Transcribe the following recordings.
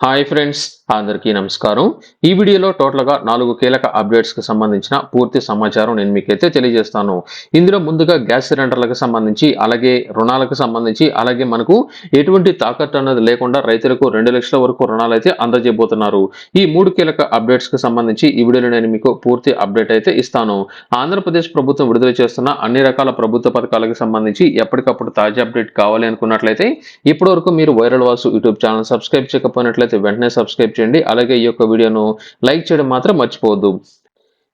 Hi friends, అందరికీ నమస్కారం. ఈ వీడియోలో టోటల్గా 4 కీలక అప్డేట్స్కి సంబంధించిన పూర్తి సమాచారం నేను మీకైతే తెలియజేస్తాను. ఇందులో ముందుగా గ్యాస్ సిలిండర్లకు సంబంధించి, అలాగే రుణాలకు సంబంధించి, అలాగే మనకు ఎటువంటి తాకట్టు అన్నది లేకుండా రైతులకు 2 లక్షల వరకు రుణాలు అయితే అందజేయబోతున్నారు. ఈ 3 కీలక అప్డేట్స్కి సంబంధించి ఈ వీడియోలో నేను మీకు పూర్తి అప్డేట్ అయితే ఇస్తాను. ఆంధ్రప్రదేశ్ ప్రభుత్వం విడుదల చేస్తున్న అన్ని రకాల ప్రభుత్వ పథకాలకు సంబంధించి ఎప్పటికప్పుడు తాజా అప్డేట్ కావాలి అనుకున్నట్లయితే ఇప్పటివరకు మీరు viral Vasu YouTube channel subscribe చేయకపోయినట్లయితే వెంటనే సబ్స్క్రైబ్ చేయండి. అలాగే ఈ యొక్క వీడియోను లైక్ చేయడం మాత్రం మర్చిపోవద్దు.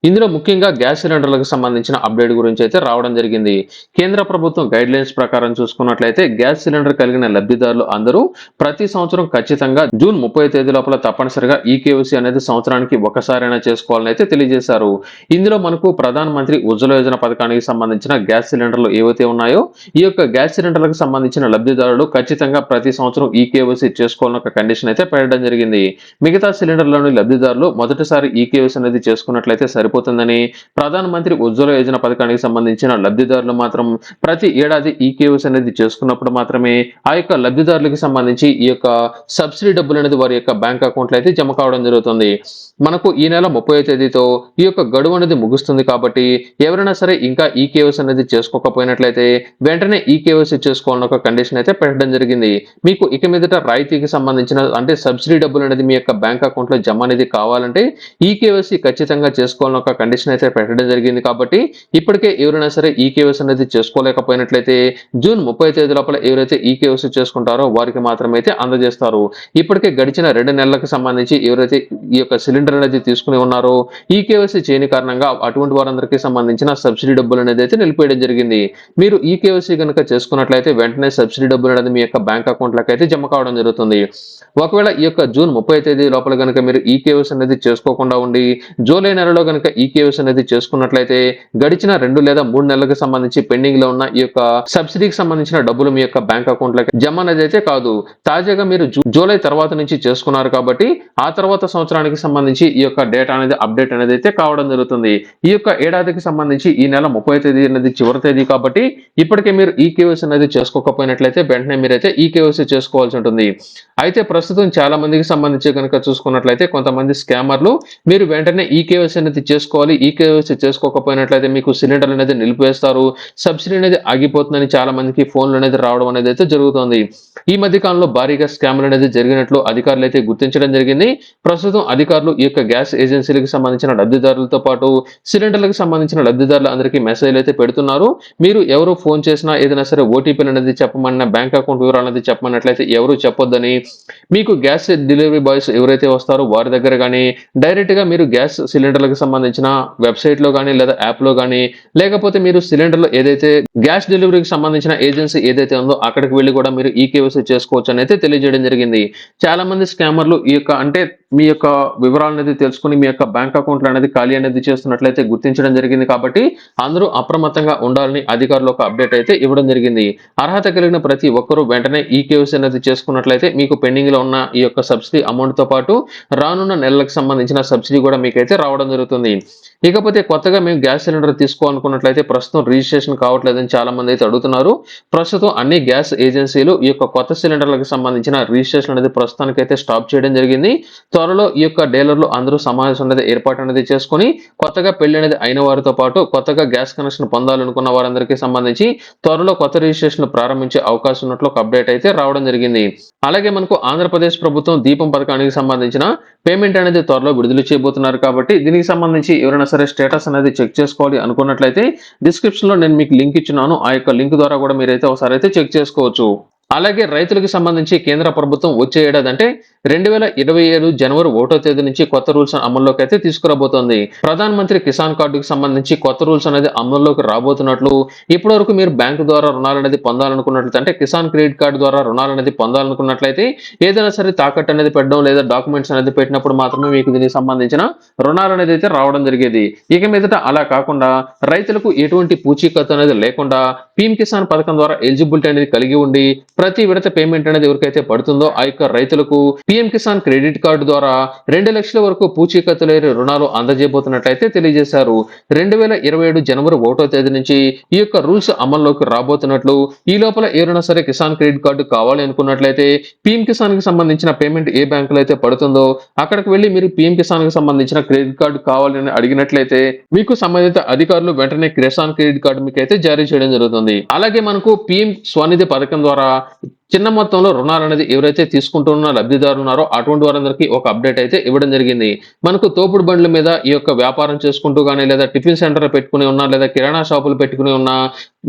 ఇందులో ముఖ్యంగా గ్యాస్ సిలిండర్లకు సంబంధించిన అప్డేట్ గురించి అయితే రావడం జరిగింది. కేంద్ర ప్రభుత్వం గైడ్ లైన్స్ ప్రకారం చూసుకున్నట్లయితే గ్యాస్ సిలిండర్ కలిగిన లబ్ధిదారులు అందరూ ప్రతి సంవత్సరం ఖచ్చితంగా జూన్ 30 తేదీ లోపల తప్పనిసరిగా ఈకేవైసీ అనేది సంవత్సరానికి ఒకసారైనా చేసుకోవాలని అయితే తెలియజేశారు. ఇందులో మనకు ప్రధాన మంత్రి ఉజ్వల యోజన పథకానికి సంబంధించిన గ్యాస్ సిలిండర్లు ఏవైతే ఉన్నాయో ఈ యొక్క గ్యాస్ సిలిండర్లకు సంబంధించిన లబ్ధిదారులు ఖచ్చితంగా ప్రతి సంవత్సరం ఈకేవైసీ చేసుకోవాలని ఒక కండిషన్ అయితే పెట్టడం జరిగింది. మిగతా సిలిండర్లోని లబ్ధిదారులు మొదటిసారి ఈకేవైసీ అనేది చేసుకున్నట్లయితే సరిపోతుందని, ప్రధాన మంత్రి ఉజ్వల యోజన పథకానికి సంబంధించిన లబ్ధిదారులు మాత్రం ప్రతి ఏడాది ఈకేవైసీ అనేది చేసుకున్నప్పుడు మాత్రమే ఆ యొక్క లబ్ధిదారులకు సంబంధించి ఈ యొక్క సబ్సిడీ డబ్బులు అనేది వారి యొక్క బ్యాంక్ అకౌంట్లో అయితే జమ కావడం జరుగుతుంది. మనకు ఈ నెల 30వ తేదీతో ఈ యొక్క గడువు అనేది ముగుస్తుంది కాబట్టి ఎవరైనా సరే ఇంకా ఈకేవైసీ అనేది చేసుకోకపోయినట్లయితే వెంటనే ఈకేవైసీ చేసుకోవాలని ఒక కండిషన్ అయితే పెట్టడం జరిగింది. మీకు ఇక మీదట రాయితీకి సంబంధించిన అంటే సబ్సిడీ డబ్బులు అనేది మీ యొక్క బ్యాంక్ అకౌంట్లో జమ అనేది కావాలంటే ఈకేవైసీ ఖచ్చితంగా చేసుకోవాలని ఒక కండిషన్ అయితే పెట్టడం జరిగింది. కాబట్టి ఇప్పటికే ఎవరైనా సరే ఈకేవైసీ అనేది చేసుకోలేకపోయినట్లయితే జూన్ 30 తేదీ లోపల ఎవరైతే ఈకేవైసీ చేసుకుంటారో వారికి మాత్రమే అందజేస్తారు. ఇప్పటికే గడిచిన 2 నెలలకు సంబంధించి ఎవరైతే ఈ యొక్క సిలిండర్ అనేది తీసుకుని ఉన్నారో ఈకేవైసీ చేయని కారణంగా అటువంటి వారందరికీ సంబంధించిన సబ్సిడీ డబ్బులు అనేది అయితే నిలిపేయడం జరిగింది. మీరు ఈకేవైసీ కనుక చేసుకున్నట్లయితే వెంటనే సబ్సిడీ డబ్బులు అనేది మీ యొక్క బ్యాంక్ అకౌంట్లకు అయితే జమ కావడం జరుగుతుంది. ఒకవేళ ఈ యొక్క జూన్ 30 తేదీ లోపల కనుక మీరు ఈకేవైసీ అనేది చేసుకోకుండా ఉండి జూలై నెలలో కనుక ఈకేవైసీ అనేది చేసుకున్నట్లయితే గడిచిన 2 లేదా 3 నెలలకు సంబంధించి పెండింగ్ లో ఉన్న ఈ యొక్క సబ్సిడీకి సంబంధించిన డబ్బులు మీ యొక్క బ్యాంక్ అకౌంట్లకి జమ అనేది అయితే కాదు. తాజాగా మీరు జూలై తర్వాత నుంచి చేసుకున్నారు కాబట్టి ఆ తర్వాత సంవత్సరానికి సంబంధించి ఈ యొక్క డేటా అనేది అప్డేట్ అనేది అయితే కావడం జరుగుతుంది. ఈ యొక్క ఏడాదికి సంబంధించి ఈ నెల 30 తేదీ అనేది చివరి తేదీ కాబట్టి ఇప్పటికే మీరు ఈకేవైసీ అనేది చేసుకోకపోయినట్లయితే వెంటనే మీరైతే ఈకేవైసీ చేసుకోవాల్సి ఉంటుంది. అయితే ప్రస్తుతం చాలా మందికి సంబంధించి కనుక చూసుకున్నట్లయితే కొంతమంది స్కామర్లు మీరు వెంటనే ఈకేవైసీ అనేది చేసుకోవాలి, ఈకేవైసీ చేసుకోకపోయినట్లయితే మీకు సిలిండర్ అనేది నిలిపివేస్తారు, సబ్సిడీ అనేది ఆగిపోతుందని చాలా మందికి ఫోన్లు అనేది రావడం అనేది అయితే జరుగుతుంది. ఈ మధ్య కాలంలో భారీగా స్కామ్లు అనేది జరిగినట్లు అధికారులు అయితే గుర్తించడం జరిగింది. ప్రస్తుతం అధికారులు ఈ యొక్క గ్యాస్ ఏజెన్సీలకు సంబంధించిన లబ్ధిదారులతో పాటు సిలిండర్లకు సంబంధించిన లబ్ధిదారులు అందరికీ మెసేజ్ అయితే పెడుతున్నారు. మీరు ఎవరు ఫోన్ చేసినా ఏదైనా సరే ఓటీపీలు అనేది చెప్పమన్నా, బ్యాంక్ అకౌంట్ వివరాలు అనేది చెప్పమన్నట్లయితే ఎవరు చెప్పొద్దని, మీకు గ్యాస్ డెలివరీ బాయ్స్ ఎవరైతే వస్తారో వారి దగ్గర కానీ డైరెక్ట్ గా మీరు గ్యాస్ సిలిండర్లకు సంబంధించిన వెబ్సైట్ లో కానీ లేదా యాప్ లో కానీ లేకపోతే మీరు సిలిండర్ లో ఏదైతే గ్యాస్ డెలివరీకి సంబంధించిన ఏజెన్సీ ఏదైతే ఉందో అక్కడికి వెళ్ళి కూడా మీరు ఈకేవైసీ చేసుకోవచ్చు అని అయితే తెలియజేయడం జరిగింది. చాలా మంది స్కామర్లు ఈ యొక్క అంటే మీ యొక్క వివరాలు అనేది తెలుసుకుని మీ యొక్క బ్యాంక్ అకౌంట్లు అనేది ఖాళీ అనేది చేస్తున్నట్లయితే గుర్తించడం జరిగింది. కాబట్టి అందరూ అప్రమత్తంగా ఉండాలని అధికారులు ఒక అప్డేట్ అయితే ఇవ్వడం జరిగింది. అర్హత కలిగిన ప్రతి ఒక్కరూ వెంటనే ఈకేవైసీ అనేది చేసుకున్నట్లయితే మీకు పెండింగ్ లో ఉన్న ఈ యొక్క సబ్సిడీ అమౌంట్ తో పాటు రానున్న నెలలకు సంబంధించిన సబ్సిడీ కూడా మీకైతే రావడం జరుగుతుంది. ఇకపోతే కొత్తగా మేము గ్యాస్ సిలిండర్ తీసుకోవాలనుకున్నట్లయితే ప్రస్తుతం రిజిస్ట్రేషన్ కావట్లేదని చాలా మంది అయితే అడుగుతున్నారు. ప్రస్తుతం అన్ని గ్యాస్ ఏజెన్సీలు ఈ యొక్క కొత్త సిలిండర్లకు సంబంధించిన రిజిస్ట్రేషన్ అనేది ప్రస్తుతానికి అయితే స్టాప్ చేయడం జరిగింది. త్వరలో ఈ యొక్క డీలర్లు అందరూ సమావేశం అనేది ఏర్పాటు అనేది చేసుకుని కొత్తగా పెళ్లి అనేది అయిన వారితో పాటు కొత్తగా గ్యాస్ కనెక్షన్ పొందాలనుకున్న వారందరికీ సంబంధించి త్వరలో కొత్త రిజిస్ట్రేషన్ ప్రారంభించే అవకాశం ఉన్నట్లు ఒక అప్డేట్ అయితే రావడం జరిగింది. అలాగే మనకు ఆంధ్రప్రదేశ్ ప్రభుత్వం దీపం పథకానికి సంబంధించిన పేమెంట్ అనేది త్వరలో విడుదల చేయబోతున్నారు. కాబట్టి దీనికి సంబంధించి ఎవరైనా సరే స్టేటస్ అనేది చెక్ చేసుకోవాలి అనుకున్నట్లయితే డిస్క్రిప్షన్ లో నేను మీకు లింక్ ఇచ్చినాను. ఆ యొక్క లింక్ ద్వారా కూడా మీరైతే ఒకసారి అయితే చెక్ చేసుకోవచ్చు. అలాగే రైతులకు సంబంధించి కేంద్ర ప్రభుత్వం వచ్చే ఏడాది అంటే 2027 జనవరి 1వ తేదీ నుంచి కొత్త రూల్స్ అమల్లోకి అయితే తీసుకురాబోతోంది. ప్రధాన మంత్రి కిసాన్ కార్డుకు సంబంధించి కొత్త రూల్స్ అనేది అమల్లోకి రాబోతున్నట్లు ఇప్పటి వరకు మీరు బ్యాంకు ద్వారా రుణాలు అనేది పొందాలనుకున్నట్లయితే అంటే కిసాన్ క్రెడిట్ కార్డు ద్వారా రుణాలు అనేది పొందాలనుకున్నట్లయితే ఏదైనా సరే తాకట్టు అనేది పెట్టడం లేదా డాక్యుమెంట్స్ అనేది పెట్టినప్పుడు మాత్రమే మీకు దీనికి సంబంధించిన రుణాలు అనేది అయితే రావడం జరిగేది. ఇక మీదట అలా కాకుండా రైతులకు ఎటువంటి పూచీకత్తు అనేది లేకుండా పీఎం కిసాన్ పథకం ద్వారా ఎలిజిబిలిటీ అనేది కలిగి ఉండి ప్రతి విడత పేమెంట్ అనేది ఎవరికైతే పడుతుందో ఆ యొక్క రైతులకు పీఎం కిసాన్ క్రెడిట్ కార్డు ద్వారా 2 లక్షల వరకు పూచీకత్తు లేని రుణాలు అందజేయబోతున్నట్లయితే తెలియజేశారు. 2027 జనవరి 1వ తేదీ నుంచి ఈ యొక్క రూల్స్ అమల్లోకి రాబోతున్నట్లు, ఈ లోపల ఎవరైనా సరే కిసాన్ క్రెడిట్ కార్డు కావాలి అనుకున్నట్లయితే పీఎం కిసాన్ కి సంబంధించిన పేమెంట్ ఏ బ్యాంకులో అయితే పడుతుందో అక్కడికి వెళ్లి మీరు పీఎం కిసాన్ కి సంబంధించిన క్రెడిట్ కార్డు కావాలని అడిగినట్లయితే మీకు సంబంధిత అధికారులు వెంటనే కిసాన్ క్రెడిట్ కార్డు మీకు అయితే జారీ చేయడం జరుగుతుంది. అలాగే మనకు పీఎం స్వనిధి పథకం ద్వారా చిన్న మొత్తంలో రుణాలు అనేది ఎవరైతే తీసుకుంటున్న లబ్ధిదారులు ఉన్నారో అటువంటి వారందరికీ ఒక అప్డేట్ అయితే ఇవ్వడం జరిగింది. మనకు తోపుడు బండ్ల మీద ఈ యొక్క వ్యాపారం చేసుకుంటూ కానీ, లేదా టిఫిన్ సెంటర్ పెట్టుకుని ఉన్నా, లేదా కిరాణా షాపులు పెట్టుకుని ఉన్నా,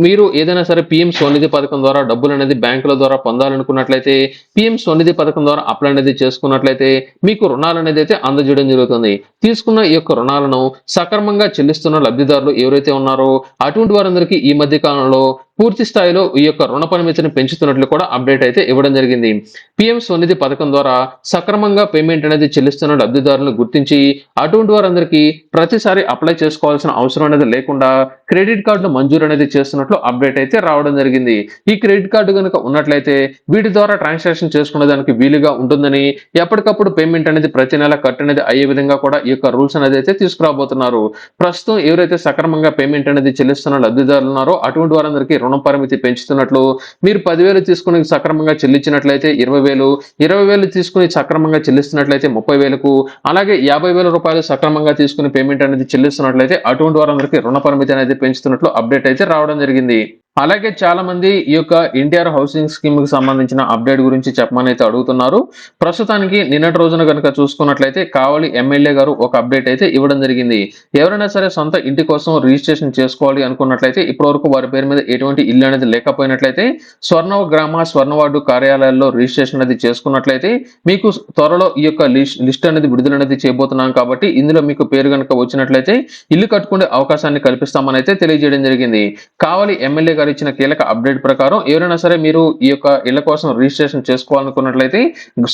మీరు ఏదైనా సరే పీఎం స్వనిధి పథకం ద్వారా డబ్బులు అనేది బ్యాంకుల ద్వారా పొందాలనుకున్నట్లయితే, పీఎం స్వనిధి పథకం ద్వారా అప్లై అనేది చేసుకున్నట్లయితే మీకు రుణాలు అనేది అయితే అందజేయడం జరుగుతుంది. తీసుకున్న ఈ యొక్క రుణాలను సక్రమంగా చెల్లిస్తున్న లబ్ధిదారులు ఎవరైతే ఉన్నారో అటువంటి వారందరికీ ఈ మధ్య కాలంలో పూర్తి స్థాయిలో ఈ యొక్క రుణ పరిమితిని పెంచుతున్నట్లు కూడా అప్డేట్ అయితే ఇవ్వడం జరిగింది. పీఎం స్వనిధి పథకం ద్వారా సక్రమంగా పేమెంట్ అనేది చెల్లిస్తున్న లబ్ధిదారులను గుర్తించి అటువంటి వారందరికీ ప్రతిసారి అప్లై చేసుకోవాల్సిన అవసరం అనేది లేకుండా క్రెడిట్ కార్డును మంజూరు అనేది చేస్తున్నట్లు అప్డేట్ అయితే రావడం జరిగింది. ఈ క్రెడిట్ కార్డు కనుక ఉన్నట్లయితే వీటి ద్వారా ట్రాన్సాక్షన్ చేసుకునే దానికి వీలుగా ఉంటుందని, ఎప్పటికప్పుడు పేమెంట్ అనేది ప్రతి నెల కట్ అనేది అయ్యే విధంగా కూడా ఈ యొక్క రూల్స్ అనేది అయితే తీసుకురాబోతున్నారు. ప్రస్తుతం ఎవరైతే సక్రమంగా పేమెంట్ అనేది చెల్లిస్తున్న లబ్ధిదారులు ఉన్నారో అటువంటి వారందరికీ రుణ పరిమితి పెంచుతున్నట్లు, మీరు 10,000 తీసుకుని సక్రమంగా చెల్లించినట్లయితే 20,000, 20,000 తీసుకుని సక్రమంగా చెల్లిస్తున్నట్లయితే 30,000కు, అలాగే 50,000 రూపాయలు సక్రమంగా తీసుకుని పేమెంట్ అనేది చెల్లిస్తున్నట్లయితే అటువంటి వారందరికీ రుణ పరిమితి అనేది పెంచుతున్నట్లు అప్డేట్ అయితే రావడం జరిగింది. అలాగే చాలా మంది ఈ యొక్క ఎన్టీఆర్ హౌసింగ్ స్కీమ్ కి సంబంధించిన అప్డేట్ గురించి చెప్పమని అయితే అడుగుతున్నారు. ప్రస్తుతానికి నిన్నటి రోజున కనుక చూసుకున్నట్లయితే కావలి ఎమ్మెల్యే గారు ఒక అప్డేట్ అయితే ఇవ్వడం జరిగింది. ఎవరైనా సరే సొంత ఇంటి కోసం రిజిస్ట్రేషన్ చేసుకోవాలి అనుకున్నట్లయితే ఇప్పటివరకు వారి పేరు మీద ఎటువంటి ఇల్లు అనేది లేకపోయినట్లయితే స్వర్ణ గ్రామ స్వర్ణ వార్డు కార్యాలయాల్లో రిజిస్ట్రేషన్ అనేది చేసుకున్నట్లయితే మీకు త్వరలో ఈ యొక్క లిస్ట్ అనేది విడుదల అనేది చేయబోతున్నాం కాబట్టి ఇందులో మీకు పేరు కనుక వచ్చినట్లయితే ఇల్లు కట్టుకునే అవకాశాన్ని కల్పిస్తామని అయితే తెలియజేయడం జరిగింది. కావలి ఎమ్మెల్యే గారు ఇచ్చిన కీలక అప్డేట్ ప్రకారం ఎవరైనా సరే మీరు ఈ యొక్క ఇళ్ల కోసం రిజిస్ట్రేషన్ చేసుకోవాలనుకున్నట్లయితే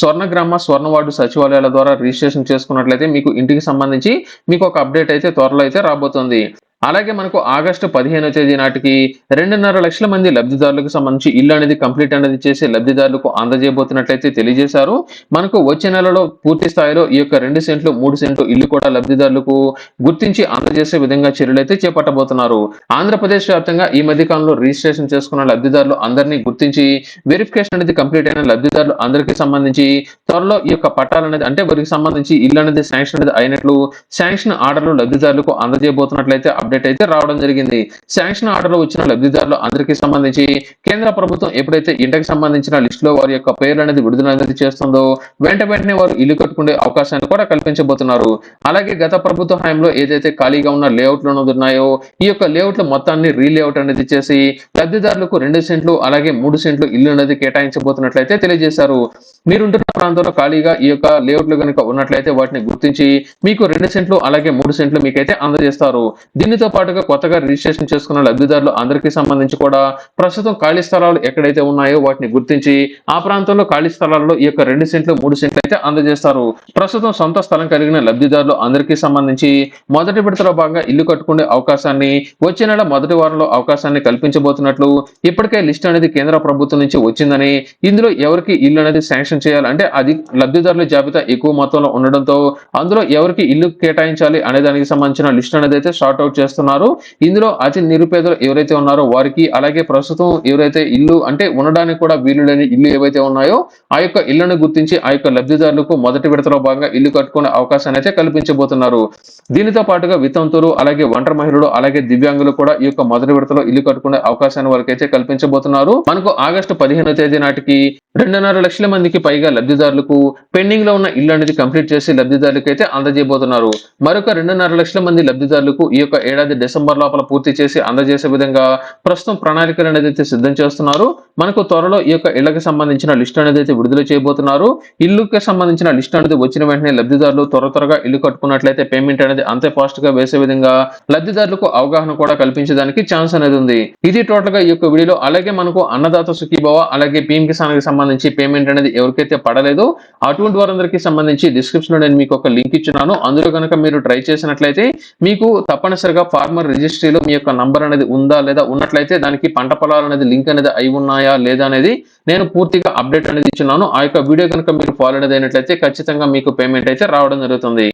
స్వర్ణ గ్రామ స్వర్ణ వార్డు సచివాలయాల ద్వారా రిజిస్ట్రేషన్ చేసుకున్నట్లయితే మీకు ఇంటికి సంబంధించి మీకు ఒక అప్డేట్ అయితే త్వరలో అయితే రాబోతుంది. అలాగే మనకు ఆగస్టు 15వ తేదీ నాటికి 2.5 లక్షల మంది లబ్ధిదారులకు సంబంధించి ఇల్లు అనేది కంప్లీట్ అనేది చేసి లబ్ధిదారులకు అందజేయబోతున్నట్లయితే తెలియజేశారు. మనకు వచ్చే నెలలో పూర్తి స్థాయిలో ఈ యొక్క 2 సెంట్లు 3 సెంట్లు ఇల్లు కూడా లబ్ధిదారులకు గుర్తించి అందజేసే విధంగా చర్యలు అయితే చేపట్టబోతున్నారు. ఆంధ్రప్రదేశ్ వ్యాప్తంగా ఈ మధ్య కాలంలో రిజిస్ట్రేషన్ చేసుకున్న లబ్ధిదారులు అందరినీ గుర్తించి వెరిఫికేషన్ అనేది కంప్లీట్ అయిన లబ్ధిదారులు అందరికీ సంబంధించి త్వరలో ఈ యొక్క పట్టాలు అనేది అంటే వారికి సంబంధించి ఇల్లు అనేది శాంక్షన్ అనేది అయినట్లు శాంక్షన్ ఆర్డర్లు లబ్ధిదారులకు అందజేయబోతున్నట్లయితే అప్డేట్ అయితే రావడం జరిగింది. శాంక్షన్ ఆర్డర్లు వచ్చిన లబ్ధిదారులు అందరికీ సంబంధించి కేంద్ర ప్రభుత్వం ఎప్పుడైతే ఇంటికి సంబంధించిన లిస్ట్ లో వారి యొక్క పేర్లు అనేది విడుదల అనేది చేస్తుందో వెంటనే వారు ఇల్లు కట్టుకునే అవకాశాన్ని కూడా కల్పించబోతున్నారు. అలాగే గత ప్రభుత్వ హయాంలో ఏదైతే ఖాళీగా ఉన్న లేఅవుట్లు ఉన్నాయో ఈ యొక్క లేఅవుట్ల మొత్తాన్ని రీలేఅవుట్ అనేది చేసి లబ్ధిదారులకు 2 సెంట్లు అలాగే 3 సెంట్లు ఇల్లు అనేది కేటాయించబోతున్నట్లయితే తెలియజేశారు. మీరుంటున్న ప్రాంతంలో ఖాళీగా ఈ యొక్క లేఅవుట్లు కనుక ఉన్నట్లయితే వాటిని గుర్తించి మీకు 2 సెంట్లు అలాగే 3 సెంట్లు మీకైతే అందజేస్తారు. దీనితో పాటుగా కొత్తగా రిజిస్ట్రేషన్ చేసుకున్న లబ్ధిదారులు అందరికీ సంబంధించి కూడా ప్రస్తుతం ఖాళీ స్థలాలు ఎక్కడైతే ఉన్నాయో వాటిని గుర్తించి ఆ ప్రాంతంలో ఖాళీ స్థలాల్లో ఈ యొక్క 2 సెంట్లు 3 సెంట్లు అయితే అందజేస్తారు. ప్రస్తుతం సొంత స్థలం కలిగిన లబ్ధిదారులు అందరికీ సంబంధించి మొదటి విడతలో భాగంగా ఇల్లు కట్టుకునే అవకాశాన్ని వచ్చే నెల మొదటి వారంలో అవకాశాన్ని కల్పించబోతున్నట్లు ఇప్పటికే లిస్ట్ అనేది కేంద్ర ప్రభుత్వం నుంచి వచ్చిందని, ఇందులో ఎవరికి ఇల్లు అనేది శాంక్షన్ చేయాలంటే అది లబ్ధిదారుల జాబితా ఎక్కువ మొత్తంలో ఉండడంతో అందులో ఎవరికి ఇల్లు కేటాయించాలి అనే దానికి సంబంధించిన లిస్ట్ అనేది అయితే షార్ట్ అవుట్ చేస్తున్నారు. ఇందులో అతి నిరుపేదలు ఎవరైతే ఉన్నారో వారికి, అలాగే ప్రస్తుతం ఎవరైతే ఇల్లు అంటే ఉండడానికి కూడా వీలు లేని ఇల్లు ఏవైతే ఉన్నాయో ఆ యొక్క ఇళ్లను గుర్తించి ఆ యొక్క లబ్ధిదారులకు మొదటి విడతలో భాగంగా ఇల్లు కట్టుకునే అవకాశాన్ని అయితే కల్పించబోతున్నారు. దీనితో పాటుగా వితంతువులు అలాగే ఒంటరి మహిళలు అలాగే దివ్యాంగులు కూడా ఈ యొక్క మొదటి విడతలో ఇల్లు కట్టుకునే అవకాశాన్ని వారికైతే కల్పించబోతున్నారు. మనకు ఆగస్టు 15వ తేదీ నాటికి 2.5 లక్షల మందికి పైగా లబ్ధిదారులకు పెండింగ్ లో ఉన్న ఇల్లు అనేది కంప్లీట్ చేసి లబ్ధిదారులకు అయితే అందజేయబోతున్నారు. మరొక 2.5 లక్షల మంది లబ్ధిదారులకు ఈ యొక్క ఏడాది డిసెంబర్ లోపల పూర్తి చేసి అందజేసే విధంగా ప్రస్తుతం ప్రణాళికలు అనేది అయితే సిద్ధం చేస్తున్నారు. మనకు త్వరలో ఈ యొక్క ఇళ్లకు సంబంధించిన లిస్ట్ అనేది అయితే విడుదల చేయబోతున్నారు. ఇల్లుకి సంబంధించిన లిస్ట్ అనేది వచ్చిన వెంటనే లబ్ధిదారులు త్వరగా ఇల్లు కట్టుకున్నట్లయితే పేమెంట్ అనేది అంతే ఫాస్ట్ గా వేసే విధంగా లబ్ధిదారులకు అవగాహన కూడా కల్పించడానికి ఛాన్స్ అనేది ఉంది. ఇది టోటల్ గా ఈ యొక్క వీడియోలో. అలాగే మనకు అన్నదాత సుఖీభవ అలాగే పీఎం కిసాన్ కి సంబంధించి పేమెంట్ అనేది ఎవరికైతే పడలేదో అటువంటి వారందరికీ సంబంధించి డిస్క్రిప్షన్ లో నేను మీకు ఒక లింక్ ఇచ్చున్నాను. అందులో కనుక మీరు ట్రై చేసినట్లయితే మీకు తప్పనిసరిగా ఫార్మర్ రిజిస్ట్రీలో మీ యొక్క నంబర్ అనేది ఉందా లేదా, ఉన్నట్లయితే దానికి పంట పొలాలు అనేది లింక్ అనేది అయి ఉన్నాయా లేదా అనేది నేను పూర్తిగా అప్డేట్ అనేది ఇచ్చున్నాను. ఆ యొక్క వీడియో కనుక మీరు ఫాలో అనేది అయినట్లయితే ఖచ్చితంగా మీకు పేమెంట్ అయితే రావడం జరుగుతుంది.